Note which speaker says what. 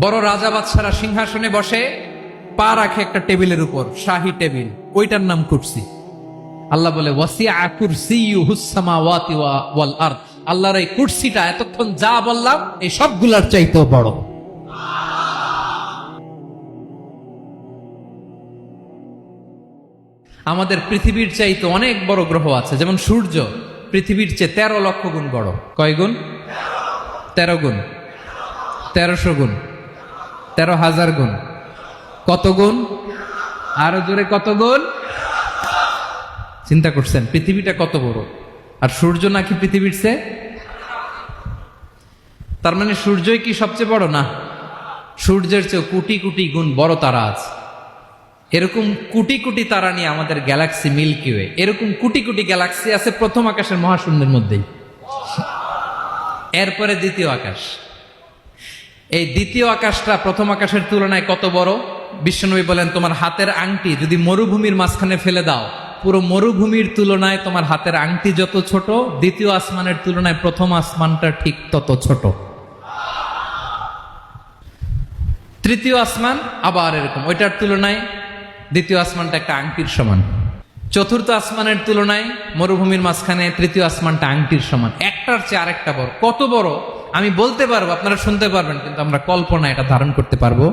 Speaker 1: বড় রাজা বাদশারা সিংহাসনে বসে পা রাখে একটা টেবিলের উপর, শাহী টেবিল, ওইটার নাম কুরসি। আল্লাহ বলে ওয়াসিআ কুরসিয়ুহুস সামাওয়াতি ওয়াল আরদ। আল্লাহর এই কুরসিটা এতক্ষণ যা বললাম এই সবগুলার চাইতেও বড়। আমাদের পৃথিবীর চাইতে অনেক বড় গ্রহ আছে, যেমন সূর্য পৃথিবীর চেয়ে 13 লক্ষ গুণ বড়। কয় গুণ? 13 গুণ, 1300 গুণ, 13,000 গুণ। কত গুণ? আরো জোরে কত গুণ? চিন্তা করছেন পৃথিবীটা কত বড়, আর সূর্য নাকি পৃথিবীর চেয়ে? তার মানে সূর্যই কি সবচেয়ে বড়? না, সূর্যের চেয়ে কোটি কোটি গুণ বড় তারা আছে। এরকম কোটি কোটি তারা নিয়ে আমাদের গ্যালাক্সি মিল্কি ওয়ে। এরকম কোটি কোটি গ্যালাক্সি আছে প্রথম আকাশের মহাশূন্যের মধ্যেই। এরপরে দ্বিতীয় আকাশ। এই দ্বিতীয় আকাশটা প্রথম আকাশের তুলনায় কত বড়? বিশ্বনবী বলেন, তোমার হাতের আংটি যদি মরুভূমির মাঝখানে ফেলে দাও, পুরো মরুভূমির তুলনায় তোমার হাতের আংটি যত ছোট, দ্বিতীয় আসমানের তুলনায় প্রথম আসমানটা ঠিক তত ছোট। তৃতীয় আসমান আবার এরকম, ওইটার তুলনায় দ্বিতীয় আসমানটা একটা আংটির সমান। চতুর্থ আসমানের তুলনায় মরুভূমির মাঝখানে তৃতীয় আসমানটা আংটির সমান। একটার চেয়ে আরেকটা বড়। কত বড় আমি বলতে পারবো, আপনারা শুনতে পারবেন, কিন্তু আমরা কল্পনা এটা ধারণ করতে পারবো